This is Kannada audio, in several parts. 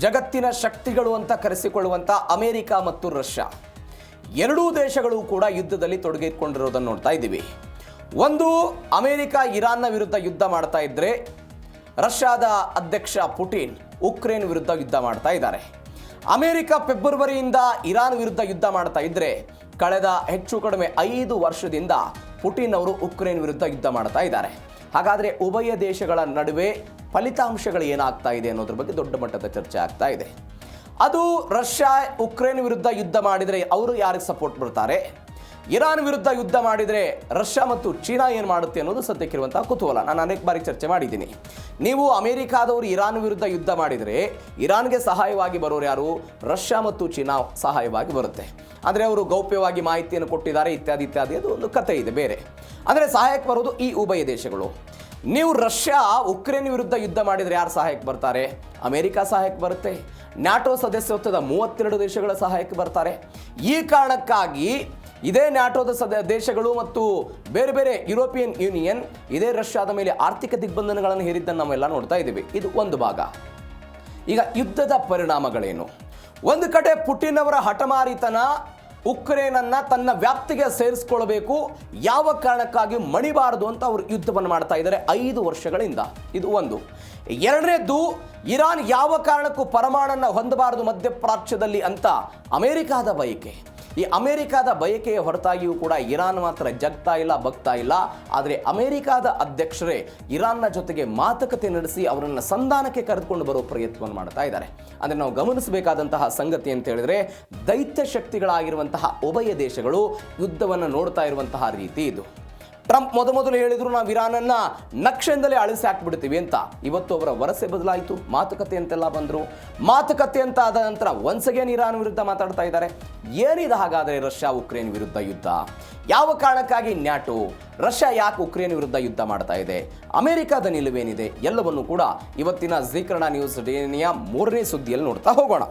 ಜಗತ್ತಿನ ಶಕ್ತಿಗಳು ಅಂತ ಕರೆಸಿಕೊಳ್ಳುವಂಥ ಅಮೆರಿಕ ಮತ್ತು ರಷ್ಯಾ ಎರಡೂ ದೇಶಗಳು ಕೂಡ ಯುದ್ಧದಲ್ಲಿ ತೊಡಗಿಕೊಂಡಿರೋದನ್ನು ನೋಡ್ತಾ ಇದ್ದೀವಿ. ಒಂದು, ಅಮೆರಿಕ ಇರಾನ್ನ ವಿರುದ್ಧ ಯುದ್ಧ ಮಾಡ್ತಾ ಇದ್ದರೆ ರಷ್ಯಾದ ಅಧ್ಯಕ್ಷ ಪುಟಿನ್ ಉಕ್ರೇನ್ ವಿರುದ್ಧ ಯುದ್ಧ ಮಾಡ್ತಾ ಇದ್ದಾರೆ. ಅಮೆರಿಕ ಫೆಬ್ರವರಿಯಿಂದ ಇರಾನ್ ವಿರುದ್ಧ ಯುದ್ಧ ಮಾಡ್ತಾ ಇದ್ದರೆ ಕಳೆದ ಹೆಚ್ಚು ಕಡಿಮೆ 5 ವರ್ಷದಿಂದ ಪುಟಿನ್ ಅವರು ಉಕ್ರೇನ್ ವಿರುದ್ಧ ಯುದ್ಧ ಮಾಡ್ತಾ ಇದ್ದಾರೆ. ಹಾಗಾದರೆ ಉಭಯ ದೇಶಗಳ ನಡುವೆ ಫಲಿತಾಂಶಗಳು ಏನಾಗ್ತಾ ಇದೆ ಅನ್ನೋದ್ರ ಬಗ್ಗೆ ದೊಡ್ಡ ಮಟ್ಟದ ಚರ್ಚೆ ಆಗ್ತಾ ಇದೆ. ಅದು ರಷ್ಯಾ ಉಕ್ರೇನ್ ವಿರುದ್ಧ ಯುದ್ಧ ಮಾಡಿದರೆ ಅವರು ಯಾರಿಗೆ ಸಪೋರ್ಟ್ ಬರ್ತಾರೆ, ಇರಾನ್ ವಿರುದ್ಧ ಯುದ್ಧ ಮಾಡಿದರೆ ರಷ್ಯಾ ಮತ್ತು ಚೀನಾ ಏನು ಮಾಡುತ್ತೆ ಅನ್ನೋದು ಸದ್ಯಕ್ಕಿರುವಂತಹ ಕುತೂಹಲ. ನಾನು ಅನೇಕ ಬಾರಿ ಚರ್ಚೆ ಮಾಡಿದ್ದೀನಿ. ನೀವು ಅಮೆರಿಕಾದವರು ಇರಾನ್ ವಿರುದ್ಧ ಯುದ್ಧ ಮಾಡಿದರೆ ಇರಾನ್ಗೆ ಸಹಾಯವಾಗಿ ಬರೋರು ಯಾರು? ರಷ್ಯಾ ಮತ್ತು ಚೀನಾ ಸಹಾಯವಾಗಿ ಬರುತ್ತೆ. ಅಂದರೆ ಅವರು ಗೌಪ್ಯವಾಗಿ ಮಾಹಿತಿಯನ್ನು ಕೊಟ್ಟಿದ್ದಾರೆ ಇತ್ಯಾದಿ ಇತ್ಯಾದಿ, ಅದು ಒಂದು ಕಥೆ ಇದೆ ಬೇರೆ. ಅಂದರೆ ಸಹಾಯಕ್ಕೆ ಬರೋದು ಈ ಉಭಯ ದೇಶಗಳು. ನೀವು ರಷ್ಯಾ ಉಕ್ರೇನ್ ವಿರುದ್ಧ ಯುದ್ಧ ಮಾಡಿದರೆ ಯಾರು ಸಹಾಯಕ್ಕೆ ಬರ್ತಾರೆ? ಅಮೆರಿಕ ಸಹಾಯಕ್ಕೆ ಬರುತ್ತೆ. ನ್ಯಾಟೋ ಸದಸ್ಯತ್ವದ 32 ದೇಶಗಳ ಸಹಾಯಕ್ಕೆ ಬರ್ತಾರೆ. ಈ ಕಾರಣಕ್ಕಾಗಿ ಇದೇ ನ್ಯಾಟೋದ ದೇಶಗಳು ಮತ್ತು ಬೇರೆ ಬೇರೆ ಯುರೋಪಿಯನ್ ಯೂನಿಯನ್ ಇದೇ ರಷ್ಯಾದ ಮೇಲೆ ಆರ್ಥಿಕ ದಿಗ್ಬಂಧನಗಳನ್ನು ಹೇರಿದ್ದನ್ನು ನಾವೆಲ್ಲ ನೋಡ್ತಾ ಇದ್ದೀವಿ. ಇದು ಒಂದು ಭಾಗ. ಈಗ ಯುದ್ಧದ ಪರಿಣಾಮಗಳೇನು? ಒಂದು ಕಡೆ ಪುಟಿನ್ ಅವರ ಹಠಮಾರಿತನ ಉಕ್ರೇನನ್ನು ತನ್ನ ವ್ಯಾಪ್ತಿಗೆ ಸೇರಿಸ್ಕೊಳ್ಬೇಕು, ಯಾವ ಕಾರಣಕ್ಕಾಗಿ ಮಣಿಬಾರದು ಅಂತ ಅವರು ಯುದ್ಧವನ್ನು ಮಾಡ್ತಾ ಇದ್ದಾರೆ 5 ವರ್ಷಗಳಿಂದ. ಇದು ಒಂದು. ಎರಡನೇದ್ದು, ಇರಾನ್ ಯಾವ ಕಾರಣಕ್ಕೂ ಪರಮಾಣನ್ನು ಹೊಂದಬಾರದು ಮಧ್ಯಪ್ರಾಚ್ಯದಲ್ಲಿ ಅಂತ ಅಮೆರಿಕಾದ ಬಯಕೆ. ಈ ಅಮೆರಿಕಾದ ಬಯಕೆಯ ಹೊರತಾಗಿಯೂ ಕೂಡ ಇರಾನ್ ಮಾತ್ರ ಜಗ್ತಾ ಇಲ್ಲ, ಬಗ್ತಾ ಇಲ್ಲ. ಆದರೆ ಅಮೆರಿಕಾದ ಅಧ್ಯಕ್ಷರೇ ಇರಾನ್ನ ಜೊತೆಗೆ ಮಾತುಕತೆ ನಡೆಸಿ ಅವರನ್ನು ಸಂಧಾನಕ್ಕೆ ಕರೆದುಕೊಂಡು ಬರೋ ಪ್ರಯತ್ನವನ್ನು ಮಾಡ್ತಾ ಇದ್ದಾರೆ. ಅಂದರೆ ನಾವು ಗಮನಿಸಬೇಕಾದಂತಹ ಸಂಗತಿ ಅಂತ ಹೇಳಿದ್ರೆ, ದೈತ್ಯ ಶಕ್ತಿಗಳಾಗಿರುವಂತಹ ಉಭಯ ದೇಶಗಳು ಯುದ್ಧವನ್ನು ನೋಡ್ತಾ ಇರುವಂತಹ ರೀತಿ ಇದು. ಟ್ರಂಪ್ ಮೊದಲು ಹೇಳಿದ್ರು ನಾವು ಇರಾನನ್ನು ನಕ್ಷೆಯಿಂದಲೇ ಅಳಿಸಿ ಹಾಕ್ಬಿಡ್ತೀವಿ ಅಂತ. ಇವತ್ತು ಅವರ ವರಸೆ ಬದಲಾಯಿತು, ಮಾತುಕತೆ ಅಂತೆಲ್ಲ ಬಂದರು. ಮಾತುಕತೆ ಅಂತ ಆದ ನಂತರ ಒನ್ಸ್ ಅಗೇನ್ ಇರಾನ್ ವಿರುದ್ಧ ಮಾತಾಡ್ತಾ ಇದ್ದಾರೆ. ಏನಿದೆ ಹಾಗಾದರೆ ರಷ್ಯಾ ಉಕ್ರೇನ್ ವಿರುದ್ಧ ಯುದ್ಧ? ಯಾವ ಕಾರಣಕ್ಕಾಗಿ ನ್ಯಾಟೋ? ರಷ್ಯಾ ಯಾಕೆ ಉಕ್ರೇನ್ ವಿರುದ್ಧ ಯುದ್ಧ ಮಾಡ್ತಾ ಇದೆ? ಅಮೆರಿಕದ ನಿಲುವೇನಿದೆ? ಎಲ್ಲವನ್ನೂ ಕೂಡ ಇವತ್ತಿನ ಝೀಕರಣ ನ್ಯೂಸ್ ಡೇನಿಯ 3ನೇ ಸುದ್ದಿಯಲ್ಲಿ ನೋಡ್ತಾ ಹೋಗೋಣ.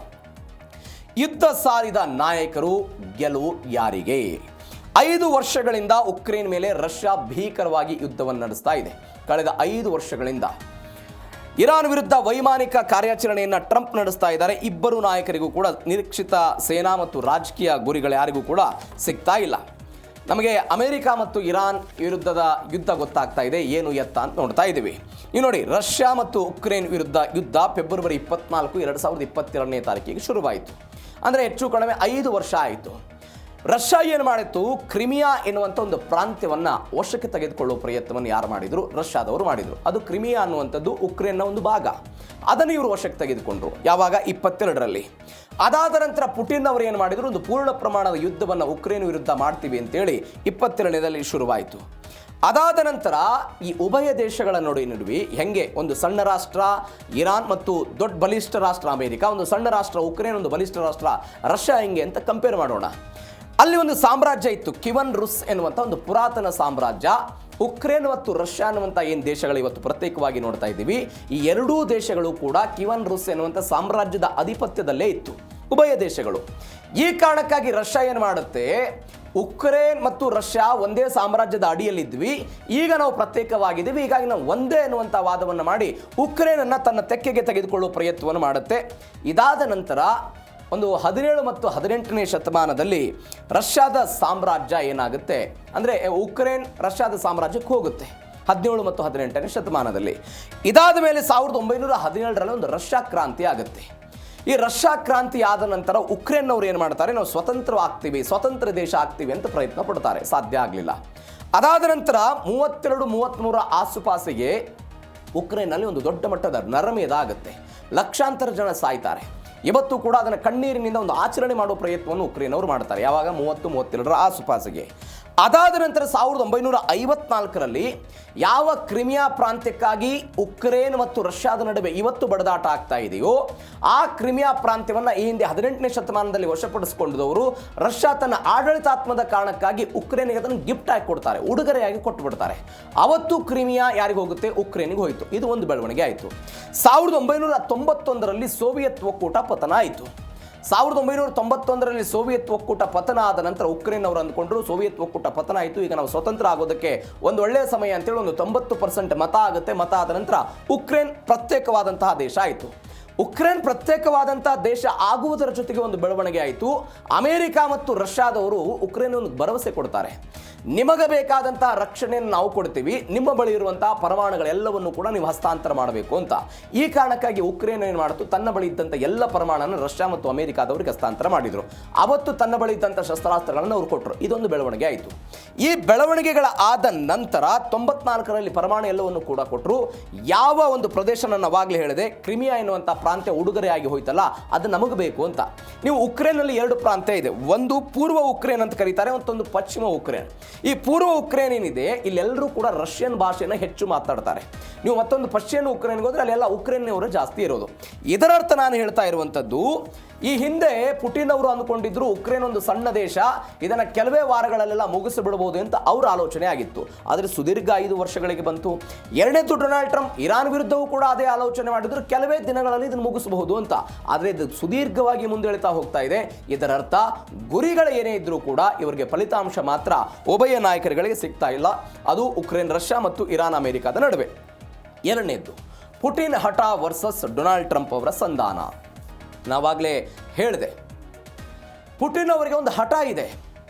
ಯುದ್ಧ ಸಾರಿದ ನಾಯಕರು, ಗೆಲುವು ಯಾರಿಗೆ? 5 ವರ್ಷಗಳಿಂದ ಉಕ್ರೇನ್ ಮೇಲೆ ರಷ್ಯಾ ಭೀಕರವಾಗಿ ಯುದ್ಧವನ್ನು ನಡೆಸ್ತಾ ಇದೆ. ಕಳೆದ 5 ವರ್ಷಗಳಿಂದ ಇರಾನ್ ವಿರುದ್ಧ ವೈಮಾನಿಕ ಕಾರ್ಯಾಚರಣೆಯನ್ನು ಟ್ರಂಪ್ ನಡೆಸ್ತಾ ಇದ್ದಾರೆ. ಇಬ್ಬರು ನಾಯಕರಿಗೂ ಕೂಡ ನಿರೀಕ್ಷಿತ ಸೇನಾ ಮತ್ತು ರಾಜಕೀಯ ಗುರಿಗಳು ಯಾರಿಗೂ ಕೂಡ ಸಿಗ್ತಾ ಇಲ್ಲ. ನಮಗೆ ಅಮೆರಿಕ ಮತ್ತು ಇರಾನ್ ವಿರುದ್ಧದ ಯುದ್ಧ ಗೊತ್ತಾಗ್ತಾ ಇದೆ, ಏನು ಎತ್ತ ಅಂತ ನೋಡ್ತಾ ಇದ್ದೀವಿ. ನೀವು ನೋಡಿ, ರಷ್ಯಾ ಮತ್ತು ಉಕ್ರೇನ್ ವಿರುದ್ಧ ಯುದ್ಧ ಫೆಬ್ರವರಿ 24, 2022ನೇ ತಾರೀಕಿಗೆ ಶುರುವಾಯಿತು. ಅಂದರೆ ಹೆಚ್ಚು ಕಡಿಮೆ 5 ವರ್ಷ ಆಯಿತು. ರಷ್ಯಾ ಏನು ಮಾಡಿತ್ತು? ಕ್ರಿಮಿಯಾ ಎನ್ನುವಂಥ ಒಂದು ಪ್ರಾಂತ್ಯವನ್ನು ವಶಕ್ಕೆ ತೆಗೆದುಕೊಳ್ಳುವ ಪ್ರಯತ್ನವನ್ನು ಯಾರು ಮಾಡಿದರು? ರಷ್ಯಾದವರು ಮಾಡಿದರು. ಅದು ಕ್ರಿಮಿಯಾ ಅನ್ನುವಂಥದ್ದು ಉಕ್ರೇನ್ನ ಒಂದು ಭಾಗ. ಅದನ್ನು ಇವರು ವಶಕ್ಕೆ ತೆಗೆದುಕೊಂಡ್ರು. ಯಾವಾಗ? 22ರಲ್ಲಿ. ಅದಾದ ನಂತರ ಪುಟಿನ್ ಅವರು ಏನು ಮಾಡಿದರು? ಒಂದು ಪೂರ್ಣ ಪ್ರಮಾಣದ ಯುದ್ಧವನ್ನು ಉಕ್ರೇನ್ ವಿರುದ್ಧ ಮಾಡ್ತೀವಿ ಅಂತೇಳಿ 22ನೇದಲ್ಲಿ ಶುರುವಾಯಿತು. ಅದಾದ ನಂತರ ಈ ಉಭಯ ದೇಶಗಳ ನಡುವೆ ಹೆಂಗೆ ಒಂದು ಸಣ್ಣ ರಾಷ್ಟ್ರ ಇರಾನ್ ಮತ್ತು ದೊಡ್ಡ ಬಲಿಷ್ಠ ರಾಷ್ಟ್ರ ಅಮೆರಿಕ, ಒಂದು ಸಣ್ಣ ರಾಷ್ಟ್ರ ಉಕ್ರೇನ್, ಒಂದು ಬಲಿಷ್ಠ ರಾಷ್ಟ್ರ ರಷ್ಯಾ, ಹೆಂಗೆ ಅಂತ ಕಂಪೇರ್ ಮಾಡೋಣ. ಅಲ್ಲಿ ಒಂದು ಸಾಮ್ರಾಜ್ಯ ಇತ್ತು, ಕಿವನ್ ರುಸ್ ಎನ್ನುವಂಥ ಒಂದು ಪುರಾತನ ಸಾಮ್ರಾಜ್ಯ. ಉಕ್ರೇನ್ ಮತ್ತು ರಷ್ಯಾ ಅನ್ನುವಂಥ ಏನು ದೇಶಗಳು ಇವತ್ತು ಪ್ರತ್ಯೇಕವಾಗಿ ನೋಡ್ತಾ ಇದ್ದೀವಿ, ಈ ಎರಡೂ ದೇಶಗಳು ಕೂಡ ಕಿವನ್ ರುಸ್ ಎನ್ನುವಂಥ ಸಾಮ್ರಾಜ್ಯದ ಆಧಿಪತ್ಯದಲ್ಲೇ ಇತ್ತು ಉಭಯ ದೇಶಗಳು. ಈ ಕಾರಣಕ್ಕಾಗಿ ರಷ್ಯಾ ಏನು ಮಾಡುತ್ತೆ? ಉಕ್ರೇನ್ ಮತ್ತು ರಷ್ಯಾ ಒಂದೇ ಸಾಮ್ರಾಜ್ಯದ ಅಡಿಯಲ್ಲಿದ್ವಿ, ಈಗ ನಾವು ಪ್ರತ್ಯೇಕವಾಗಿದ್ದೀವಿ, ಹೀಗಾಗಿ ನಾವು ಒಂದೇ ಅನ್ನುವಂಥ ವಾದವನ್ನು ಮಾಡಿ ಉಕ್ರೇನನ್ನು ತನ್ನ ತೆಕ್ಕೆಗೆ ತೆಗೆದುಕೊಳ್ಳುವ ಪ್ರಯತ್ನವನ್ನು ಮಾಡುತ್ತೆ. ಇದಾದ ನಂತರ ಒಂದು 17 ಮತ್ತು 18ನೇ ಶತಮಾನದಲ್ಲಿ ರಷ್ಯಾದ ಸಾಮ್ರಾಜ್ಯ ಏನಾಗುತ್ತೆ ಅಂದರೆ ಉಕ್ರೇನ್ ರಷ್ಯಾದ ಸಾಮ್ರಾಜ್ಯಕ್ಕೆ ಹೋಗುತ್ತೆ 17 ಮತ್ತು 18ನೇ ಶತಮಾನದಲ್ಲಿ. ಇದಾದ ಮೇಲೆ 1917ರಲ್ಲಿ ಒಂದು ರಷ್ಯಾ ಕ್ರಾಂತಿ ಆಗುತ್ತೆ. ಈ ರಷ್ಯಾ ಕ್ರಾಂತಿ ಆದ ನಂತರ ಉಕ್ರೇನ್ನವ್ರು ಏನು ಮಾಡ್ತಾರೆ? ನಾವು ಸ್ವತಂತ್ರ ದೇಶ ಆಗ್ತೀವಿ ಅಂತ ಪ್ರಯತ್ನ ಪಡ್ತಾರೆ. ಸಾಧ್ಯ ಆಗಲಿಲ್ಲ. ಅದಾದ ನಂತರ 32-33 ಆಸುಪಾಸಿಗೆ ಉಕ್ರೇನ್ನಲ್ಲಿ ಒಂದು ದೊಡ್ಡ ಮಟ್ಟದ ನರಮೇಧ ಆಗುತ್ತೆ. ಲಕ್ಷಾಂತರ ಜನ ಸಾಯ್ತಾರೆ. ಇವತ್ತು ಕೂಡ ಅದನ್ನು ಕಣ್ಣೀರಿನಿಂದ ಒಂದು ಆಚರಣೆ ಮಾಡುವ ಪ್ರಯತ್ನವನ್ನು ಉಕ್ರೇನ್ ಅವರು ಮಾಡ್ತಾರೆ. ಯಾವಾಗ? 30-32ರ ಆಸುಪಾಸಿಗೆ. ಅದಾದ ನಂತರ 1954ರಲ್ಲಿ ಯಾವ ಕ್ರಿಮಿಯಾ ಪ್ರಾಂತ್ಯಕ್ಕಾಗಿ ಉಕ್ರೇನ್ ಮತ್ತು ರಷ್ಯಾದ ನಡುವೆ ಇವತ್ತು ಬಡದಾಟ ಆಗ್ತಾ ಇದೆಯೋ, ಆ ಕ್ರಿಮಿಯಾ ಪ್ರಾಂತ್ಯವನ್ನು ಈ ಹಿಂದೆ 18ನೇ ಶತಮಾನದಲ್ಲಿ ವಶಪಡಿಸಿಕೊಂಡವರು ರಷ್ಯಾ ತನ್ನ ಆಡಳಿತಾತ್ಮದ ಕಾರಣಕ್ಕಾಗಿ ಉಕ್ರೇನಿಗೆ ಅದನ್ನು ಗಿಫ್ಟ್ ಆಗಿ ಕೊಡ್ತಾರೆ, ಉಡುಗೊರೆಯಾಗಿ ಕೊಟ್ಟು ಬಿಡ್ತಾರೆ. ಅವತ್ತು ಕ್ರಿಮಿಯಾ ಯಾರಿಗೆ ಹೋಗುತ್ತೆ? ಉಕ್ರೇನಿಗೆ ಹೋಯಿತು. ಇದು ಒಂದು ಬೆಳವಣಿಗೆ ಆಯಿತು. 1991ರಲ್ಲಿ ಸೋವಿಯತ್ ಒಕ್ಕೂಟ ಪತನ ಆಯಿತು. 1991ರಲ್ಲಿ ಸೋವಿಯತ್ ಒಕ್ಕೂಟ ಪತನ ಆದ ನಂತರ ಉಕ್ರೇನ್ ಅವರು ಅಂದ್ಕೊಂಡ್ರು ಸೋವಿಯತ್ ಒಕ್ಕೂಟ ಪತನ ಆಯಿತು, ಈಗ ನಾವು ಸ್ವತಂತ್ರ ಆಗೋದಕ್ಕೆ ಒಂದು ಒಳ್ಳೆಯ ಸಮಯ ಅಂತೇಳಿ ಒಂದು 90% ಮತ ಆಗುತ್ತೆ. ಮತ ಆದ ನಂತರ ಉಕ್ರೇನ್ ಪ್ರತ್ಯೇಕವಾದಂತಹ ದೇಶ ಆಯಿತು. ಉಕ್ರೇನ್ ಪ್ರತ್ಯೇಕವಾದಂಥ ದೇಶ ಆಗುವುದರ ಜೊತೆಗೆ ಒಂದು ಬೆಳವಣಿಗೆ ಆಯಿತು. ಅಮೆರಿಕ ಮತ್ತು ರಷ್ಯಾದವರು ಉಕ್ರೇನ್ ಒಂದು ಭರವಸೆ ಕೊಡ್ತಾರೆ, ನಿಮಗೆ ಬೇಕಾದಂಥ ರಕ್ಷಣೆಯನ್ನು ನಾವು ಕೊಡ್ತೀವಿ, ನಿಮ್ಮ ಬಳಿ ಇರುವಂತಹ ಪರಮಾಣುಗಳೆಲ್ಲವನ್ನು ಕೂಡ ನೀವು ಹಸ್ತಾಂತರ ಮಾಡಬೇಕು ಅಂತ. ಈ ಕಾರಣಕ್ಕಾಗಿ ಉಕ್ರೇನ್ ಏನು ಮಾಡಿತು, ತನ್ನ ಬಳಿ ಇದ್ದಂಥ ಎಲ್ಲ ಪರಮಾಣನ್ನು ರಷ್ಯಾ ಮತ್ತು ಅಮೆರಿಕಾದವರಿಗೆ ಹಸ್ತಾಂತರ ಮಾಡಿದರು. ಅವತ್ತು ತನ್ನ ಬಳಿ ಇದ್ದಂಥ ಶಸ್ತ್ರಾಸ್ತ್ರಗಳನ್ನು ಅವರು ಕೊಟ್ಟರು. ಇದೊಂದು ಬೆಳವಣಿಗೆ ಆಯಿತು. ಈ ಬೆಳವಣಿಗೆಗಳ ಆದ ನಂತರ 94ರಲ್ಲಿ ಪರಮಾಣು ಎಲ್ಲವನ್ನು ಕೂಡ ಕೊಟ್ಟರು. ಯಾವ ಒಂದು ಪ್ರದೇಶ ನಾನು ಅವಾಗಲೇ ಹೇಳಿದೆ, ಕ್ರಿಮಿಯಾ ಎನ್ನುವಂಥ ಪ್ರಾಂತ್ಯ ಉಡುಗೊರೆಯಾಗಿ ಹೋಯ್ತಲ್ಲ, ಅದು ನಮಗೆ ಬೇಕು ಅಂತ. ನೀವು ಉಕ್ರೇನ್ನಲ್ಲಿ 2 ಪ್ರಾಂತ್ಯ ಇದೆ, ಒಂದು ಪೂರ್ವ ಉಕ್ರೇನ್ ಅಂತ ಕರೀತಾರೆ, ಮತ್ತೊಂದು ಪಶ್ಚಿಮ ಉಕ್ರೇನ್. ಈ ಪೂರ್ವ ಉಕ್ರೇನ್ ಏನಿದೆ, ಇಲ್ಲೆಲ್ಲರೂ ಕೂಡ ರಷ್ಯನ್ ಭಾಷೆನ ಹೆಚ್ಚು ಮಾತಾಡ್ತಾರೆ. ನೀವು ಮತ್ತೊಂದು ಪಶ್ಚಿಮ ಉಕ್ರೇನ್ಗೆ ಹೋದ್ರೆ ಅಲ್ಲೆಲ್ಲ ಉಕ್ರೇನ್ನವರು ಜಾಸ್ತಿ ಇರೋದು. ಇದರರ್ಥ ನಾನು ಹೇಳ್ತಾ ಇರುವಂಥದ್ದು, ಈ ಹಿಂದೆ ಪುಟಿನ್ ಅವರು ಅಂದ್ಕೊಂಡಿದ್ರು ಉಕ್ರೇನ್ ಒಂದು ಸಣ್ಣ ದೇಶ, ಇದನ್ನು ಕೆಲವೇ ವಾರಗಳಲ್ಲೆಲ್ಲ ಮುಗಿಸಿಬಿಡಬಹುದು ಅಂತ ಅವರ ಆಲೋಚನೆ ಆಗಿತ್ತು. ಆದರೆ ಸುದೀರ್ಘ 5 ವರ್ಷಗಳಿಗೆ ಬಂತು. ಎರಡನೇದು ಡೊನಾಲ್ಡ್ ಟ್ರಂಪ್ ಇರಾನ್ ವಿರುದ್ಧವೂ ಕೂಡ ಅದೇ ಆಲೋಚನೆ ಮಾಡಿದ್ರು, ಕೆಲವೇ ದಿನಗಳಲ್ಲಿ ಇದನ್ನು ಮುಗಿಸಬಹುದು ಅಂತ. ಆದರೆ ಇದು ಸುದೀರ್ಘವಾಗಿ ಮುಂದೆಳಿತಾ ಹೋಗ್ತಾ ಇದೆ. ಇದರರ್ಥ ಗುರಿಗಳು ಏನೇ ಇದ್ರೂ ಕೂಡ ಇವರಿಗೆ ಫಲಿತಾಂಶ ಮಾತ್ರ ಉಭಯ ನಾಯಕರುಗಳಿಗೆ ಸಿಗ್ತಾ ಇಲ್ಲ. ಅದು ಉಕ್ರೇನ್ ರಷ್ಯಾ ಮತ್ತು ಇರಾನ್ ಅಮೆರಿಕದ ನಡುವೆ. ಎರಡನೇದು ಪುಟಿನ್ ಹಠ ವರ್ಸಸ್ ಡೊನಾಲ್ಡ್ ಟ್ರಂಪ್ ಅವರ ಸಂಧಾನ. ನಾವಾಗಲೇ ಹೇಳಿದೆ, ಪುಟಿನ್ ಅವರಿಗೆ ಒಂದು ಹಠ ಇದೆ.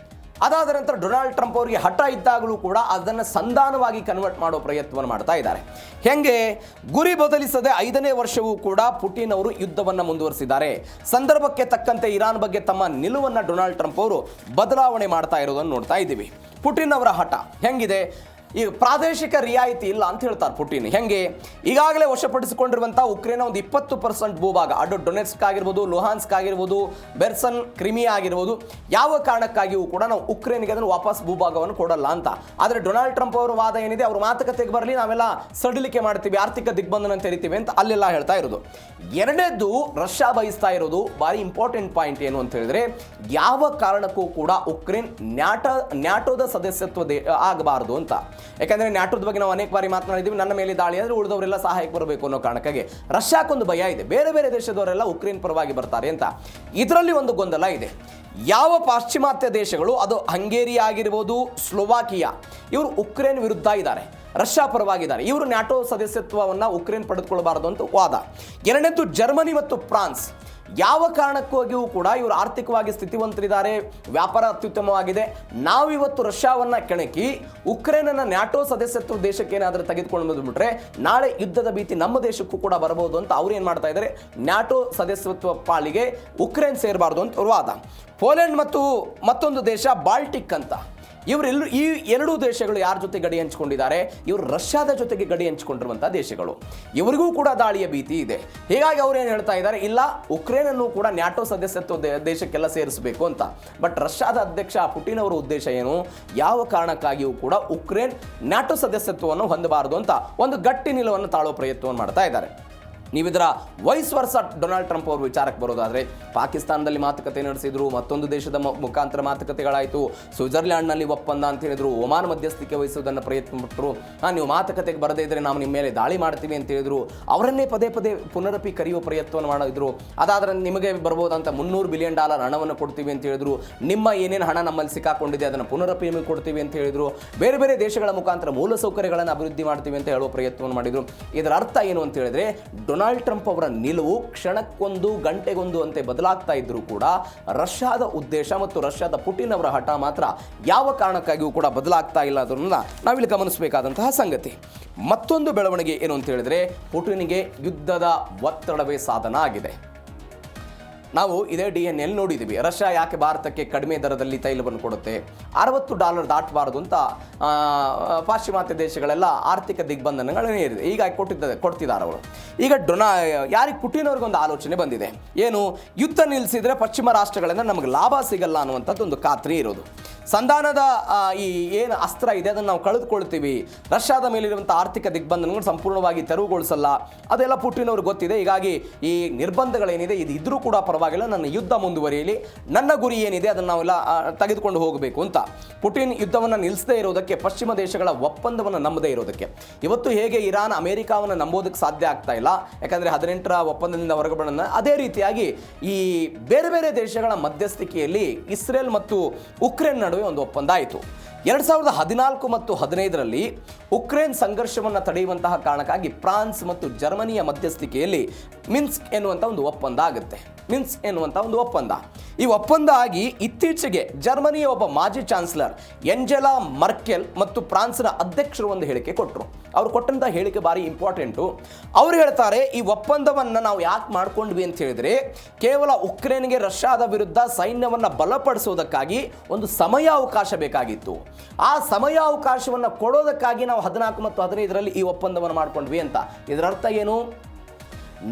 ಅದಾದ ನಂತರ ಡೊನಾಲ್ಡ್ ಟ್ರಂಪ್ ಅವರಿಗೆ ಹಠ ಇದ್ದಾಗಲೂ ಕೂಡ ಅದನ್ನು ಸಂಧಾನವಾಗಿ ಕನ್ವರ್ಟ್ ಮಾಡೋ ಪ್ರಯತ್ನವನ್ನು ಮಾಡ್ತಾ ಇದ್ದಾರೆ. ಹೆಂಗೆ, ಗುರಿ ಬದಲಿಸದೆ 5ನೇ ವರ್ಷವೂ ಕೂಡ ಪುಟಿನ್ ಅವರು ಯುದ್ಧವನ್ನು ಮುಂದುವರಿಸಿದ್ದಾರೆ. ಸಂದರ್ಭಕ್ಕೆ ತಕ್ಕಂತೆ ಇರಾನ್ ಬಗ್ಗೆ ತಮ್ಮ ನಿಲುವನ್ನು ಡೊನಾಲ್ಡ್ ಟ್ರಂಪ್ ಅವರು ಬದಲಾವಣೆ ಮಾಡ್ತಾ ಇರೋದನ್ನು ನೋಡ್ತಾ ಇದ್ದೀವಿ. ಪುಟಿನ್ ಅವರ ಹಠ ಹೆಂಗಿದೆ, ಈಗ ಪ್ರಾದೇಶಿಕ ರಿಯಾಯಿತಿ ಇಲ್ಲ ಅಂತ ಹೇಳ್ತಾರೆ ಪುಟಿನ್. ಹೆಂಗೆ, ಈಗಾಗಲೇ ವಶಪಡಿಸಿಕೊಂಡಿರುವಂಥ ಉಕ್ರೇನ್ ಒಂದು 20% ಭೂಭಾಗ, ಅದು ಡೊನೆಟ್ಸ್ಕ್ ಆಗಿರ್ಬೋದು, ಲುಹಾನ್ಸ್ಕ್ ಆಗಿರ್ಬೋದು, ಬೆರ್ಸನ್, ಕ್ರಿಮಿಯಾ ಆಗಿರ್ಬೋದು, ಯಾವ ಕಾರಣಕ್ಕಾಗಿಯೂ ಕೂಡ ನಾವು ಉಕ್ರೇನ್ಗೆ ಅದನ್ನು ವಾಪಸ್ ಭೂಭಾಗವನ್ನು ಕೊಡಲ್ಲ ಅಂತ. ಆದರೆ ಡೊನಾಲ್ಡ್ ಟ್ರಂಪ್ ಅವರ ವಾದ ಏನಿದೆ, ಅವರು ಮಾತುಕತೆಗೆ ಬರಲಿ, ನಾವೆಲ್ಲ ಸಡಿಲಿಕೆ ಮಾಡ್ತೀವಿ, ಆರ್ಥಿಕ ದಿಗ್ಬಂಧನ ತೆರಿತೀವಿ ಅಂತ ಅಲ್ಲೆಲ್ಲ ಹೇಳ್ತಾ ಇರೋದು. ಎರಡನೇದು ರಷ್ಯಾ ಬಯಸ್ತಾ ಇರೋದು ಭಾರಿ ಇಂಪಾರ್ಟೆಂಟ್ ಪಾಯಿಂಟ್ ಏನು ಅಂತ ಹೇಳಿದ್ರೆ, ಯಾವ ಕಾರಣಕ್ಕೂ ಕೂಡ ಉಕ್ರೇನ್ ನ್ಯಾಟೋದ ಸದಸ್ಯತ್ವ ಆಗಬಾರದು ಅಂತ. ಯಾಕಂದರೆ ನ್ಯಾಟೋದ ಬಗ್ಗೆ ನಾವು ಅನೇಕ ಬಾರಿ ಮಾತನಾಡಿದ್ದೀವಿ, ನನ್ನ ಮೇಲೆ ದಾಳಿ ಅಂದರೆ ಉಳಿದವರೆಲ್ಲ ಸಹಾಯಕ್ಕೆ ಬರಬೇಕು ಅನ್ನೋ ಕಾರಣಕ್ಕಾಗಿ. ರಷ್ಯಾಕ್ಕೊಂದು ಭಯ ಇದೆ, ಬೇರೆ ಬೇರೆ ದೇಶದವರೆಲ್ಲ ಉಕ್ರೇನ್ ಪರವಾಗಿ ಬರ್ತಾರೆ ಅಂತ. ಇದರಲ್ಲಿ ಒಂದು ಗೊಂದಲ ಇದೆ. ಯಾವ ಪಾಶ್ಚಿಮಾತ್ಯ ದೇಶಗಳು, ಅದು ಹಂಗೇರಿ ಆಗಿರ್ಬೋದು, ಸ್ಲೋವಾಕಿಯಾ, ಇವರು ಉಕ್ರೇನ್ ವಿರುದ್ಧ ಇದ್ದಾರೆ, ರಷ್ಯಾ ಪರವಾಗಿದ್ದಾರೆ. ಇವರು ನ್ಯಾಟೋ ಸದಸ್ಯತ್ವವನ್ನು ಉಕ್ರೇನ್ ಪಡೆದುಕೊಳ್ಳಬಾರದು ಅಂತ ವಾದ. ಎರಡನೇದು ಜರ್ಮನಿ ಮತ್ತು ಫ್ರಾನ್ಸ್. ಯಾವ ಕಾರಣಕ್ಕಾಗಿಯೂ ಕೂಡ ಇವರು ಆರ್ಥಿಕವಾಗಿ ಸ್ಥಿತಿವಂತರಿದ್ದಾರೆ, ವ್ಯಾಪಾರ ಅತ್ಯುತ್ತಮವಾಗಿದೆ, ನಾವಿವತ್ತು ರಷ್ಯಾವನ್ನು ಕೆಣಕಿ ಉಕ್ರೇನನ್ನು ನ್ಯಾಟೋ ಸದಸ್ಯತ್ವ ದೇಶಕ್ಕೆ ಏನಾದರೂ ತೆಗೆದುಕೊಂಡು ಬಂದುಬಿಟ್ರೆ ನಾಳೆ ಯುದ್ಧದ ಭೀತಿ ನಮ್ಮ ದೇಶಕ್ಕೂ ಕೂಡ ಬರಬಹುದು ಅಂತ ಅವ್ರು ಏನು ಮಾಡ್ತಾ ಇದ್ದಾರೆ, ನ್ಯಾಟೋ ಸದಸ್ಯತ್ವ ಪಾಲಿಗೆ ಉಕ್ರೇನ್ ಸೇರಬಾರ್ದು ಅಂತ ವಾದ. ಪೋಲೆಂಡ್ ಮತ್ತು ಮತ್ತೊಂದು ದೇಶ ಬಾಲ್ಟಿಕ್ ಅಂತ, ಇವರೆಲ್ಲರೂ ಈ 2 ದೇಶಗಳು ಯಾರ ಜೊತೆ ಗಡಿ ಹಂಚಿಕೊಂಡಿದ್ದಾರೆ, ಇವರು ರಷ್ಯಾದ ಜೊತೆಗೆ ಗಡಿ ಹಂಚಿಕೊಂಡಿರುವಂಥ ದೇಶಗಳು. ಇವರಿಗೂ ಕೂಡ ದಾಳಿಯ ಭೀತಿ ಇದೆ. ಹೀಗಾಗಿ ಅವ್ರು ಏನು ಹೇಳ್ತಾ ಇದ್ದಾರೆ, ಇಲ್ಲ ಉಕ್ರೇನನ್ನು ಕೂಡ ನ್ಯಾಟೋ ಸದಸ್ಯತ್ವ ದೇಶಕ್ಕೆಲ್ಲ ಸೇರಿಸಬೇಕು ಅಂತ. ಬಟ್ ರಷ್ಯಾದ ಅಧ್ಯಕ್ಷ ಪುಟಿನ್ ಅವರ ಉದ್ದೇಶ ಏನು, ಯಾವ ಕಾರಣಕ್ಕಾಗಿಯೂ ಕೂಡ ಉಕ್ರೇನ್ ನ್ಯಾಟೋ ಸದಸ್ಯತ್ವವನ್ನು ಹೊಂದಬಾರದು ಅಂತ ಒಂದು ಗಟ್ಟಿ ನಿಲುವನ್ನು ತಾಳೋ ಪ್ರಯತ್ನವನ್ನು ಮಾಡ್ತಾ ಇದ್ದಾರೆ. ನೀವಿದರ ವೈಸ್ ವರ್ಸ ಡೊನಾಲ್ಡ್ ಟ್ರಂಪ್ ಅವರು ವಿಚಾರಕ್ಕೆ ಬರೋದಾದರೆ, ಪಾಕಿಸ್ತಾನದಲ್ಲಿ ಮಾತುಕತೆ ನಡೆಸಿದ್ರು, ಮತ್ತೊಂದು ದೇಶದ ಮುಖಾಂತರ ಮಾತುಕತೆಗಳಾಯಿತು, ಸ್ವಿಟ್ಜರ್ಲ್ಯಾಂಡ್ನಲ್ಲಿ ಒಪ್ಪಂದ ಅಂತ ಹೇಳಿದ್ರು, ಒಮಾನ್ ಮಧ್ಯಸ್ಥಿಕೆ ವಹಿಸೋದನ್ನು ಪ್ರಯತ್ನ ಪಟ್ಟರು. ನೀವು ಮಾತುಕತೆಗೆ ಬರದೇ ಇದ್ದರೆ ನಾವು ನಿಮ್ಮ ಮೇಲೆ ದಾಳಿ ಮಾಡ್ತೀವಿ ಅಂತ ಹೇಳಿದ್ರು. ಅವರನ್ನೇ ಪದೇ ಪದೇ ಪುನರಪಿ ಕರೆಯುವ ಪ್ರಯತ್ನವನ್ನು ಮಾಡಿದ್ರು. ಅದಾದರೆ ನಿಮಗೆ ಬರ್ಬೋದಂತ $300 ಬಿಲಿಯನ್ ಹಣವನ್ನು ಕೊಡ್ತೀವಿ ಅಂತ ಹೇಳಿದ್ರು. ನಿಮ್ಮ ಏನೇನು ಹಣ ನಮ್ಮಲ್ಲಿ ಸಿಕ್ಕಾಕೊಂಡಿದೆ ಅದನ್ನು ಪುನರಪಿ ನಿಮಗೆ ಕೊಡ್ತೀವಿ ಅಂತ ಹೇಳಿದ್ರು. ಬೇರೆ ಬೇರೆ ದೇಶಗಳ ಮುಖಾಂತರ ಮೂಲಸೌಕರ್ಯಗಳನ್ನು ಅಭಿವೃದ್ಧಿ ಮಾಡ್ತೀವಿ ಅಂತ ಹೇಳುವ ಪ್ರಯತ್ನವನ್ನು ಮಾಡಿದರು. ಇದರ ಅರ್ಥ ಏನು ಅಂತ ಹೇಳಿದ್ರೆ, ಡೊನಾಲ್ಡ್ ಟ್ರಂಪ್ ಅವರ ನಿಲುವು ಕ್ಷಣಕ್ಕೊಂದು ಗಂಟೆಗೊಂದು ಅಂತೆ ಬದಲಾಗ್ತಾ ಇದ್ರೂ ಕೂಡ ರಷ್ಯಾದ ಉದ್ದೇಶ ಮತ್ತು ರಷ್ಯಾದ ಪುಟಿನ್ ಅವರ ಹಠ ಮಾತ್ರ ಯಾವ ಕಾರಣಕ್ಕಾಗಿಯೂ ಕೂಡ ಬದಲಾಗ್ತಾ ಇಲ್ಲ ಅದನ್ನ ನಾವಿಲ್ಲಿ ಗಮನಿಸಬೇಕಾದಂತಹ ಸಂಗತಿ. ಮತ್ತೊಂದು ಬೆಳವಣಿಗೆ ಏನು ಅಂತ ಹೇಳಿದ್ರೆ, ಪುಟಿನ್ಗೆ ಯುದ್ಧದ ಒತ್ತಡವೇ ಸಾಧನ ಆಗಿದೆ. ನಾವು ಇದೇ DNA ನೋಡಿದ್ದೀವಿ. ರಷ್ಯಾ ಯಾಕೆ ಭಾರತಕ್ಕೆ ಕಡಿಮೆ ದರದಲ್ಲಿ ತೈಲವನ್ನು ಕೊಡುತ್ತೆ, $60 ದಾಟಬಾರದು ಅಂತ ಪಾಶ್ಚಿಮಾತ್ಯ ದೇಶಗಳೆಲ್ಲ ಆರ್ಥಿಕ ದಿಗ್ಬಂಧನಗಳನ್ನೇ ಇರಿದೆ. ಈಗ ಕೊಡ್ತಿದ್ದಾರೆ ಅವರು. ಈಗ ಯಾರಿಗೆ ಪುಟಿನ್ ಅವ್ರಿಗೊಂದು ಆಲೋಚನೆ ಬಂದಿದೆ, ಏನು, ಯುದ್ಧ ನಿಲ್ಲಿಸಿದ್ರೆ ಪಶ್ಚಿಮ ರಾಷ್ಟ್ರಗಳಿಂದ ನಮಗೆ ಲಾಭ ಸಿಗಲ್ಲ ಅನ್ನುವಂಥದ್ದು ಒಂದು ಖಾತ್ರಿ ಇರೋದು. ಸಂಧಾನದ ಈ ಏನು ಅಸ್ತ್ರ ಇದೆ ಅದನ್ನು ನಾವು ಕಳೆದುಕೊಳ್ತೀವಿ, ರಷ್ಯಾದ ಮೇಲಿರುವಂಥ ಆರ್ಥಿಕ ದಿಗ್ಬಂಧನಗಳು ಸಂಪೂರ್ಣವಾಗಿ ತೆರವುಗೊಳಿಸಲ್ಲ, ಅದೆಲ್ಲ ಪುಟಿನ್ ಅವ್ರಿಗೆ ಗೊತ್ತಿದೆ. ಹೀಗಾಗಿ ಈ ನಿರ್ಬಂಧಗಳೇನಿದೆ ಇದು ಇದ್ರೂ ಕೂಡ ಪರವಾಗಿಲ್ಲ, ನನ್ನ ಯುದ್ಧ ಮುಂದುವರಿಯಲಿ, ನನ್ನ ಗುರಿ ಏನಿದೆ ಅದನ್ನು ನಾವೆಲ್ಲ ತೆಗೆದುಕೊಂಡು ಹೋಗಬೇಕು ಅಂತ. ಪುಟಿನ್ ಯುದ್ಧವನ್ನು ನಿಲ್ಲಿಸದೇ ಇರೋದಕ್ಕೆ, ಪಶ್ಚಿಮ ದೇಶಗಳ ಒಪ್ಪಂದವನ್ನು ನಂಬದೇ ಇರೋದಕ್ಕೆ. ಇವತ್ತು ಹೇಗೆ ಇರಾನ್ ಅಮೆರಿಕಾವನ್ನು ನಂಬೋದಕ್ಕೆ ಸಾಧ್ಯ ಆಗ್ತಾ ಇಲ್ಲ, ಇಲ್ಲ, ಯಾಕಂದರೆ 18ರ ಒಪ್ಪಂದದಿಂದ ಹೊರಗಡೆ ಅದೇ ರೀತಿಯಾಗಿ ಈ ಬೇರೆ ಬೇರೆ ದೇಶಗಳ ಮಧ್ಯಸ್ಥಿಕೆಯಲ್ಲಿ ಇಸ್ರೇಲ್ ಮತ್ತು ಉಕ್ರೇನ್ ನಡುವೆ ಒಂದು ಒಪ್ಪಂದ ಆಯಿತು. 2014 ಮತ್ತು 15ರಲ್ಲಿ ಉಕ್ರೇನ್ ಸಂಘರ್ಷವನ್ನು ತಡೆಯುವಂತಹ ಕಾರಣಕ್ಕಾಗಿ ಫ್ರಾನ್ಸ್ ಮತ್ತು ಜರ್ಮನಿಯ ಮಧ್ಯಸ್ಥಿಕೆಯಲ್ಲಿ ಮಿನ್ಸ್ಕ್ ಎನ್ನುವಂಥ ಒಂದು ಒಪ್ಪಂದ ಆಗುತ್ತೆ. ಮಿನ್ಸ್ಕ್ ಎನ್ನುವಂಥ ಒಂದು ಒಪ್ಪಂದ, ಈ ಒಪ್ಪಂದ ಆಗಿ ಇತ್ತೀಚೆಗೆ ಜರ್ಮನಿಯ ಒಬ್ಬ ಮಾಜಿ ಚಾನ್ಸಲರ್ ಎಂಜೆಲಾ ಮರ್ಕೆಲ್ ಮತ್ತು ಫ್ರಾನ್ಸ್ನ ಅಧ್ಯಕ್ಷರು ಒಂದು ಹೇಳಿಕೆ ಕೊಟ್ಟರು. ಅವರು ಕೊಟ್ಟಂಥ ಹೇಳಿಕೆ ಭಾರಿ ಇಂಪಾರ್ಟೆಂಟು. ಅವರು ಹೇಳ್ತಾರೆ, ಈ ಒಪ್ಪಂದವನ್ನು ನಾವು ಯಾಕೆ ಮಾಡ್ಕೊಂಡ್ವಿ ಅಂತ ಹೇಳಿದರೆ ಕೇವಲ ಉಕ್ರೇನ್ಗೆ ರಷ್ಯಾದ ವಿರುದ್ಧ ಸೈನ್ಯವನ್ನು ಬಲಪಡಿಸೋದಕ್ಕಾಗಿ ಒಂದು ಸಮಯಾವಕಾಶ ಬೇಕಾಗಿತ್ತು. ಆ ಸಮಯಾವಕಾಶವನ್ನು ಕೊಡೋದಕ್ಕಾಗಿ ನಾವು 14 ಮತ್ತು 15ರಲ್ಲಿ ಈ ಒಪ್ಪಂದವನ್ನು ಮಾಡ್ಕೊಂಡ್ವಿ ಅಂತ. ಇದರ ಅರ್ಥ ಏನು?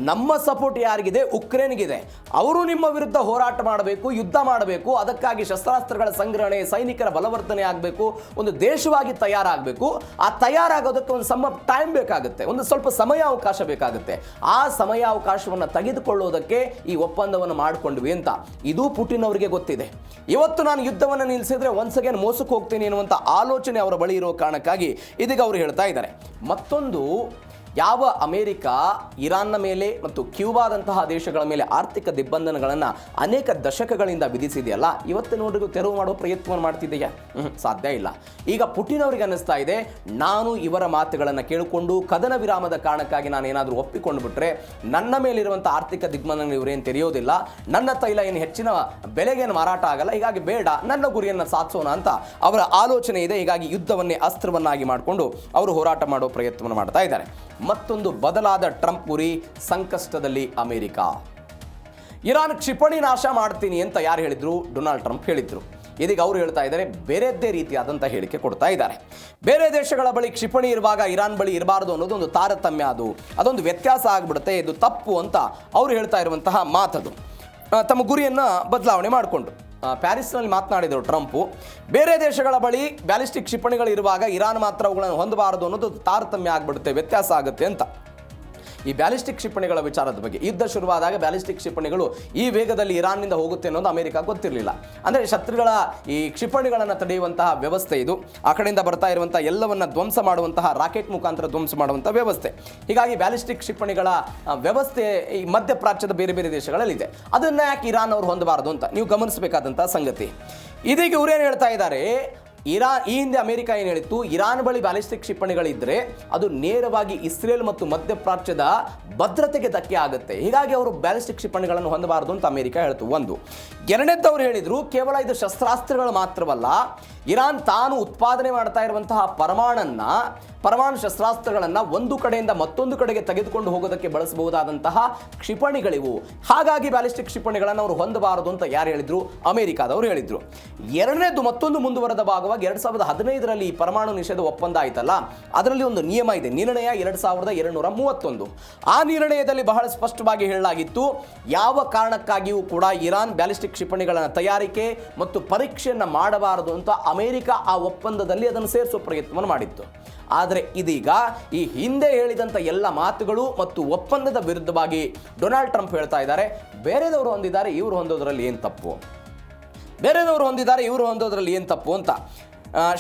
ನಮ್ಮ ಸಪೋರ್ಟ್ ಯಾರಿಗಿದೆ? ಉಕ್ರೇನ್ಗಿದೆ. ಅವರು ನಿಮ್ಮ ವಿರುದ್ಧ ಹೋರಾಟ ಮಾಡಬೇಕು, ಯುದ್ಧ ಮಾಡಬೇಕು, ಅದಕ್ಕಾಗಿ ಶಸ್ತ್ರಾಸ್ತ್ರಗಳ ಸಂಗ್ರಹಣೆ, ಸೈನಿಕರ ಬಲವರ್ಧನೆ ಆಗಬೇಕು, ಒಂದು ದೇಶವಾಗಿ ತಯಾರಾಗಬೇಕು. ಆ ತಯಾರಾಗೋದಕ್ಕೆ ಒಂದು ಟೈಮ್ ಬೇಕಾಗುತ್ತೆ, ಒಂದು ಸ್ವಲ್ಪ ಸಮಯಾವಕಾಶ ಬೇಕಾಗುತ್ತೆ. ಆ ಸಮಯಾವಕಾಶವನ್ನು ತೆಗೆದುಕೊಳ್ಳೋದಕ್ಕೆ ಈ ಒಪ್ಪಂದವನ್ನು ಮಾಡಿಕೊಂಡ್ವಿ ಅಂತ. ಇದು ಪುಟಿನ್ ಅವರಿಗೆ ಗೊತ್ತಿದೆ. ಇವತ್ತು ನಾನು ಯುದ್ಧವನ್ನು ನಿಲ್ಲಿಸಿದ್ರೆ ಒನ್ಸ್ ಅಗೇನ್ ಮೋಸಕ್ಕೆ ಹೋಗ್ತೀನಿ ಎನ್ನುವಂಥ ಆಲೋಚನೆ ಅವರ ಬಳಿ ಇರೋ ಕಾರಣಕ್ಕಾಗಿ ಇದೀಗ ಅವರು ಹೇಳ್ತಾ ಇದ್ದಾರೆ. ಮತ್ತೊಂದು, ಯಾವ ಅಮೆರಿಕ ಇರಾನ್ನ ಮೇಲೆ ಮತ್ತು ಕ್ಯೂಬಾದಂತಹ ದೇಶಗಳ ಮೇಲೆ ಆರ್ಥಿಕ ದಿಗ್ಬಂಧನಗಳನ್ನು ಅನೇಕ ದಶಕಗಳಿಂದ ವಿಧಿಸಿದೆಯಲ್ಲ, ಇವತ್ತಿನವರೆಗೂ ತೆರವು ಮಾಡೋ ಪ್ರಯತ್ನವನ್ನು ಮಾಡ್ತಿದೆಯಾ? ಸಾಧ್ಯ ಇಲ್ಲ. ಈಗ ಪುಟಿನ್ ಅವರಿಗೆ ಅನ್ನಿಸ್ತಾ ಇದೆ, ನಾನು ಇವರ ಮಾತುಗಳನ್ನು ಕೇಳಿಕೊಂಡು ಕದನ ವಿರಾಮದ ಕಾರಣಕ್ಕಾಗಿ ನಾನು ಏನಾದರೂ ಒಪ್ಪಿಕೊಂಡು ಬಿಟ್ರೆ ನನ್ನ ಮೇಲಿರುವಂಥ ಆರ್ಥಿಕ ದಿಗ್ಬಂಧನ ಇವರೇನು ತೆರೆಯೋದಿಲ್ಲ, ನನ್ನ ತೈಲ ಏನು ಹೆಚ್ಚಿನ ಬೆಲೆಗೇನು ಮಾರಾಟ ಆಗಲ್ಲ, ಹೀಗಾಗಿ ಬೇಡ, ನನ್ನ ಗುರಿಯನ್ನು ಸಾಧಿಸೋಣ ಅಂತ ಅವರ ಆಲೋಚನೆ ಇದೆ. ಹೀಗಾಗಿ ಯುದ್ಧವನ್ನೇ ಅಸ್ತ್ರವನ್ನಾಗಿ ಮಾಡಿಕೊಂಡು ಅವರು ಹೋರಾಟ ಮಾಡೋ ಪ್ರಯತ್ನವನ್ನು ಮಾಡ್ತಾ ಇದ್ದಾರೆ. ಮತ್ತೊಂದು ಬದಲಾದ ಟ್ರಂಪ್ ಗುರಿ, ಸಂಕಷ್ಟದಲ್ಲಿ ಅಮೆರಿಕ. ಇರಾನ್ ಕ್ಷಿಪಣಿ ನಾಶ ಮಾಡ್ತೀನಿ ಅಂತ ಯಾರು ಹೇಳಿದ್ರು? ಡೊನಾಲ್ಡ್ ಟ್ರಂಪ್ ಹೇಳಿದ್ರು. ಇದೀಗ ಅವರು ಹೇಳ್ತಾ ಇದ್ದಾರೆ, ಬೇರೆದ್ದೇ ರೀತಿಯಾದಂಥ ಹೇಳಿಕೆ ಕೊಡ್ತಾ ಇದ್ದಾರೆ. ಬೇರೆ ದೇಶಗಳ ಬಳಿ ಕ್ಷಿಪಣಿ ಇರುವಾಗ ಇರಾನ್ ಬಳಿ ಇರಬಾರ್ದು ಅನ್ನೋದು ಒಂದು ತಾರತಮ್ಯ, ಅದೊಂದು ವ್ಯತ್ಯಾಸ ಆಗಿಬಿಡುತ್ತೆ, ಇದು ತಪ್ಪು ಅಂತ ಅವರು ಹೇಳ್ತಾ ಇರುವಂತಹ ಮಾತದು. ತಮ್ಮ ಗುರಿಯನ್ನು ಬದಲಾವಣೆ ಮಾಡಿಕೊಂಡು ಪ್ಯಾರಿಸ್ನಲ್ಲಿ ಮಾತನಾಡಿದರು ಟ್ರಂಪು. ಬೇರೆ ದೇಶಗಳ ಬಳಿ ಬ್ಯಾಲಿಸ್ಟಿಕ್ ಕ್ಷಿಪಣಿಗಳು ಇರುವಾಗ ಇರಾನ್ ಮಾತ್ರ ಅವುಗಳನ್ನು ಹೊಂದಬಾರದು ಅನ್ನೋದು ತಾರತಮ್ಯ ಆಗಿಬಿಡುತ್ತೆ, ವ್ಯತ್ಯಾಸ ಆಗುತ್ತೆ ಅಂತ. ಈ ಬ್ಯಾಲಿಸ್ಟಿಕ್ ಕ್ಷಿಪಣಿಗಳ ವಿಚಾರದ ಬಗ್ಗೆ ಯುದ್ಧ ಶುರುವಾದಾಗ ಬ್ಯಾಲಿಸ್ಟಿಕ್ ಕ್ಷಿಪಣಿಗಳು ಈ ವೇಗದಲ್ಲಿ ಇರಾನ್ನಿಂದ ಹೋಗುತ್ತೆ ಅನ್ನೋದು ಅಮೆರಿಕ ಗೊತ್ತಿರಲಿಲ್ಲ. ಅಂದರೆ ಶತ್ರುಗಳ ಈ ಕ್ಷಿಪಣಿಗಳನ್ನು ತಡೆಯುವಂತಹ ವ್ಯವಸ್ಥೆ ಇದು. ಆ ಕಡೆಯಿಂದ ಬರ್ತಾ ಇರುವಂಥ ಎಲ್ಲವನ್ನು ಧ್ವಂಸ ಮಾಡುವಂತಹ ರಾಕೆಟ್ ಮುಖಾಂತರ ಧ್ವಂಸ ಮಾಡುವಂಥ ವ್ಯವಸ್ಥೆ. ಹೀಗಾಗಿ ಬ್ಯಾಲಿಸ್ಟಿಕ್ ಕ್ಷಿಪಣಿಗಳ ವ್ಯವಸ್ಥೆ ಈ ಮಧ್ಯಪ್ರಾಚ್ಯದ ಬೇರೆ ಬೇರೆ ದೇಶಗಳಲ್ಲಿದೆ. ಅದನ್ನು ಯಾಕೆ ಇರಾನ್ ಅವರು ಹೊಂದಬಾರದು ಅಂತ ನೀವು ಗಮನಿಸಬೇಕಾದಂಥ ಸಂಗತಿ. ಇದೀಗ ಇವರೇನು ಹೇಳ್ತಾ ಇದ್ದಾರೆ, ಈ ಹಿಂದೆ ಅಮೆರಿಕ ಏನು ಹೇಳಿತ್ತು, ಇರಾನ್ ಬಳಿ ಬ್ಯಾಲಿಸ್ಟಿಕ್ ಕ್ಷಿಪಣಿಗಳಿದ್ದರೆ ಅದು ನೇರವಾಗಿ ಇಸ್ರೇಲ್ ಮತ್ತು ಮಧ್ಯಪ್ರಾಚ್ಯದ ಭದ್ರತೆಗೆ ಧಕ್ಕೆ ಆಗುತ್ತೆ, ಹೀಗಾಗಿ ಅವರು ಬ್ಯಾಲಿಸ್ಟಿಕ್ ಕ್ಷಿಪಣಿಗಳನ್ನು ಹೊಂದಬಾರದು ಅಂತ ಅಮೆರಿಕ ಹೇಳ್ತು. ಒಂದು. ಎರಡನೇದವ್ರು ಹೇಳಿದ್ರು, ಕೇವಲ ಇದು ಶಸ್ತ್ರಾಸ್ತ್ರಗಳು ಮಾತ್ರವಲ್ಲ, ಇರಾನ್ ತಾನು ಉತ್ಪಾದನೆ ಮಾಡ್ತಾ ಇರುವಂತಹ ಪರಮಾಣು ಶಸ್ತ್ರಾಸ್ತ್ರಗಳನ್ನು ಒಂದು ಕಡೆಯಿಂದ ಮತ್ತೊಂದು ಕಡೆಗೆ ತೆಗೆದುಕೊಂಡು ಹೋಗೋದಕ್ಕೆ ಬಳಸಬಹುದಾದಂತಹ ಕ್ಷಿಪಣಿಗಳಿವು, ಹಾಗಾಗಿ ಬ್ಯಾಲಿಸ್ಟಿಕ್ ಕ್ಷಿಪಣಿಗಳನ್ನು ಅವರು ಹೊಂದಬಾರದು ಅಂತ ಯಾರು ಹೇಳಿದ್ರು? ಅಮೆರಿಕಾದವರು ಹೇಳಿದ್ರು. ಎರಡನೇದು, ಮತ್ತೊಂದು ಮುಂದುವರೆದ ಭಾಗವಾಗಿ 2015ರಲ್ಲಿ ಈ ಪರಮಾಣು ನಿಷೇಧ ಒಪ್ಪಂದ ಆಯ್ತಲ್ಲ, ಅದರಲ್ಲಿ ಒಂದು ನಿಯಮ ಇದೆ, ನಿರ್ಣಯ 2231. ಆ ನಿರ್ಣಯದಲ್ಲಿ ಬಹಳ ಸ್ಪಷ್ಟವಾಗಿ ಹೇಳಲಾಗಿತ್ತು, ಯಾವ ಕಾರಣಕ್ಕಾಗಿಯೂ ಕೂಡ ಇರಾನ್ ಬ್ಯಾಲಿಸ್ಟಿಕ್ ಕ್ಷಿಪಣಿಗಳ ತಯಾರಿಕೆ ಮತ್ತು ಪರೀಕ್ಷೆಯನ್ನು ಮಾಡಬಾರದು ಅಂತ ಅಮೆರಿಕ ಆ ಒಪ್ಪಂದದಲ್ಲಿ ಅದನ್ನು ಸೇರಿಸುವ ಪ್ರಯತ್ನವನ್ನು ಮಾಡಿತ್ತು. ಆದರೆ ಇದೀಗ ಈ ಹಿಂದೆ ಹೇಳಿದಂಥ ಎಲ್ಲ ಮಾತುಗಳು ಮತ್ತು ಒಪ್ಪಂದದ ವಿರುದ್ಧವಾಗಿ ಡೊನಾಲ್ಡ್ ಟ್ರಂಪ್ ಹೇಳ್ತಾ ಇದ್ದಾರೆ, ಬೇರೆದವರು ಹೊಂದಿದ್ದಾರೆ ಇವರು ಹೊಂದೋದ್ರಲ್ಲಿ ಏನು ತಪ್ಪು, ಬೇರೆದವರು ಹೊಂದಿದ್ದಾರೆ ಇವರು ಹೊಂದೋದ್ರಲ್ಲಿ ಏನು ತಪ್ಪು ಅಂತ.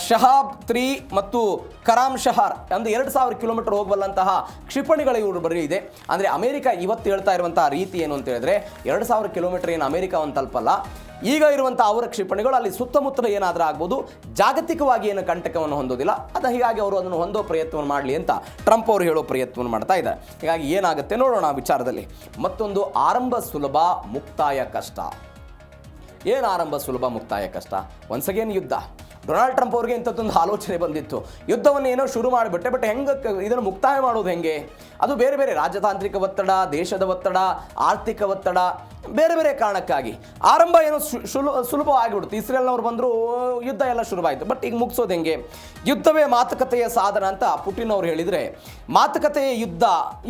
ಶಹಾಬ್ 3 ಮತ್ತು ಕರಾಮ್ ಶಹರ್ ಒಂದು 2000 ಕಿಲೋಮೀಟರ್ ಹೋಗಬಲ್ಲಂತಹ ಕ್ಷಿಪಣಿಗಳು ಇವರು ಬರೀ ಇದೆ. ಅಂದರೆ ಅಮೆರಿಕ ಇವತ್ತು ಹೇಳ್ತಾ ಇರುವಂತಹ ರೀತಿ ಏನು ಅಂತ ಹೇಳಿದ್ರೆ, 2000 ಕಿಲೋಮೀಟರ್ ಏನು ಅಮೆರಿಕ ಒಂದು ತಲುಪಲ್ಲ, ಈಗ ಇರುವಂಥ ಅವರ ಕ್ಷಿಪಣಿಗಳು ಅಲ್ಲಿ ಸುತ್ತಮುತ್ತಲ ಏನಾದರೂ ಆಗ್ಬೋದು, ಜಾಗತಿಕವಾಗಿ ಏನು ಕಂಟಕವನ್ನು ಹೊಂದೋದಿಲ್ಲ, ಹೀಗಾಗಿ ಅವರು ಅದನ್ನು ಹೊಂದೋ ಪ್ರಯತ್ನವನ್ನು ಮಾಡಲಿ ಅಂತ ಟ್ರಂಪ್ ಅವರು ಹೇಳೋ ಪ್ರಯತ್ನವನ್ನು ಮಾಡ್ತಾ ಇದ್ದಾರೆ. ಹೀಗಾಗಿ ಏನಾಗುತ್ತೆ ನೋಡೋಣ ಆ ವಿಚಾರದಲ್ಲಿ. ಮತ್ತೊಂದು, ಆರಂಭ ಸುಲಭ, ಮುಕ್ತಾಯ ಕಷ್ಟ. ಏನು ಆರಂಭ ಸುಲಭ, ಮುಕ್ತಾಯ ಕಷ್ಟ? ಒನ್ಸ್ ಅಗೇನ್ ಯುದ್ಧ. ಡೊನಾಲ್ಡ್ ಟ್ರಂಪ್ ಅವ್ರಿಗೆ ಇಂಥದ್ದೊಂದು ಆಲೋಚನೆ ಬಂದಿತ್ತು, ಯುದ್ಧವನ್ನು ಏನೋ ಶುರು ಮಾಡಿಬಿಟ್ಟೆ, ಬಟ್ ಹೆಂಗೆ ಇದನ್ನು ಮುಕ್ತಾಯ ಮಾಡೋದು ಹೆಂಗೆ? ಅದು ಬೇರೆ ಬೇರೆ ರಾಜತಾಂತ್ರಿಕ ಒತ್ತಡ, ದೇಶದ ಒತ್ತಡ, ಆರ್ಥಿಕ ಒತ್ತಡ, ಬೇರೆ ಬೇರೆ ಕಾರಣಕ್ಕಾಗಿ ಆರಂಭ ಏನೋ ಸುಲಭವಾಗಿಬಿಡ್ತು. ಇಸ್ರೇಲ್ನವ್ರು ಬಂದರು, ಯುದ್ಧ ಎಲ್ಲ ಶುರುವಾಯಿತು, ಬಟ್ ಈಗ ಮುಗಿಸೋದು ಹೆಂಗೆ? ಯುದ್ಧವೇ ಮಾತುಕತೆಯ ಸಾಧನ ಅಂತ ಪುಟಿನ್ ಅವರು ಹೇಳಿದರೆ, ಮಾತುಕತೆಯ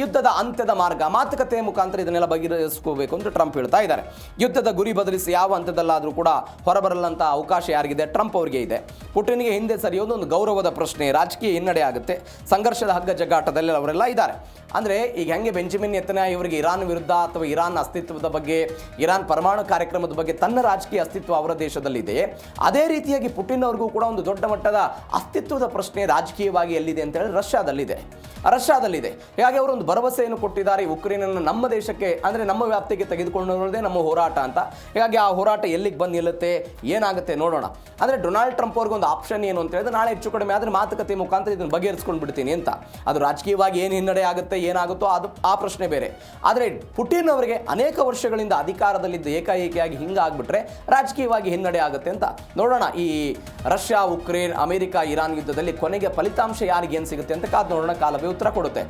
ಯುದ್ಧದ ಅಂತ್ಯದ ಮಾರ್ಗ, ಮಾತುಕತೆಯ ಮುಖಾಂತರ ಇದನ್ನೆಲ್ಲ ಬಗೆಹರಿಸ್ಕೋಬೇಕು ಅಂತ ಟ್ರಂಪ್ ಹೇಳ್ತಾ ಇದ್ದಾರೆ. ಯುದ್ಧದ ಗುರಿ ಬದಲಿಸಿ ಯಾವ ಹಂತದಲ್ಲಾದರೂ ಕೂಡ ಹೊರಬರಲ್ಲಂಥ ಅವಕಾಶ ಯಾರಿಗಿದೆ? ಟ್ರಂಪ್ ಅವರಿಗೆ ಇದೆ. ಪುಟಿನ್ಗೆ ಹಿಂದೆ ಸರಿಯೋದು ಒಂದು ಗೌರವದ ಪ್ರಶ್ನೆ, ರಾಜಕೀಯ ಹಿನ್ನಡೆ ಆಗುತ್ತೆ, ಸಂಘರ್ಷದ ಹಗ್ಗ ಜಗ್ಗಾಟದಲ್ಲಿ ಅವರೆಲ್ಲ ಇದ್ದಾರೆ. ಅಂದರೆ ಈಗ ಹೆಂಗೆ ಬೆಂಜಮಿನ್ ನೆತನ್ಯಾಹು ಇವರಿಗೆ ಇರಾನ್ ವಿರುದ್ಧ ಅಥವಾ ಇರಾನ್ ಅಸ್ತಿತ್ವದ ಬಗ್ಗೆ, ಇರಾನ್ ಪರಮಾಣು ಕಾರ್ಯಕ್ರಮದ ಬಗ್ಗೆ ತನ್ನ ರಾಜಕೀಯ ಅಸ್ತಿತ್ವ ಅವರ ದೇಶದಲ್ಲಿದೆ, ಅದೇ ರೀತಿಯಾಗಿ ಪುಟಿನ್ ಅವ್ರಿಗೂ ಕೂಡ ಒಂದು ದೊಡ್ಡ ಮಟ್ಟದ ಅಸ್ತಿತ್ವದ ಪ್ರಶ್ನೆ ರಾಜಕೀಯವಾಗಿ ಎಲ್ಲಿದೆ ಅಂತ ಹೇಳಿ ರಷ್ಯಾದಲ್ಲಿದೆ. ಹೀಗಾಗಿ ಅವರು ಒಂದು ಭರವಸೆಯನ್ನು ಕೊಟ್ಟಿದ್ದಾರೆ, ಉಕ್ರೇನನ್ನು ನಮ್ಮ ದೇಶಕ್ಕೆ ಅಂದರೆ ನಮ್ಮ ವ್ಯಾಪ್ತಿಗೆ ತೆಗೆದುಕೊಳ್ಳೋದೇ ನಮ್ಮ ಹೋರಾಟ ಅಂತ. ಹೀಗಾಗಿ ಆ ಹೋರಾಟ ಎಲ್ಲಿಗೆ ಬಂದು ನಿಲ್ಲುತ್ತೆ, ಏನಾಗುತ್ತೆ ನೋಡೋಣ. ಅಂದರೆ ಡೊನಾಲ್ಡ್ ಟ್ರಂಪ್ ಅವ್ರಿಗೆ ಒಂದು ಆಪ್ಷನ್ ಏನು ಅಂತ ಹೇಳಿದ್ರೆ, ನಾಳೆ ಹೆಚ್ಚು ಕಡಿಮೆ ಆದರೆ ಮಾತುಕತೆ ಮುಖಾಂತರ ಇದನ್ನು ಬಗೆಹರಿಸ್ಕೊಂಡು ಬಿಡ್ತೀನಿ ಅಂತ. ಅದು ರಾಜಕೀಯವಾಗಿ ಏನು ಹಿನ್ನಡೆ ಆಗುತ್ತೆ, ಏನಾಗುತ್ತೋ ಅದು ಆ ಪ್ರಶ್ನೆ ಬೇರೆ. ಆದರೆ ಪುಟಿನ್ ಅವರಿಗೆ ಅನೇಕ ವರ್ಷಗಳಿಂದ ಅಧಿಕಾರದಲ್ಲಿದ್ದ ಏಕಾಏಕಿಯಾಗಿ ಹಿಂಗಾಗ್ಬಿಟ್ರೆ ರಾಜಕೀಯವಾಗಿ ಹಿನ್ನಡೆ ಆಗುತ್ತೆ ಅಂತ ನೋಡೋಣ. ಈ ರಷ್ಯಾ, ಉಕ್ರೇನ್, ಅಮೆರಿಕ, ಇರಾನ್ ಯುದ್ಧದಲ್ಲಿ ಕೊನೆಗೆ ಫಲಿತಾಂಶ ಯಾರಿಗೆ ಏನು ಸಿಗುತ್ತೆ ಅಂತ ಕಾದು ನೋಡೋಣ. ಕಾಲವೇ ಉತ್ತರ ಕೊಡುತ್ತೆ.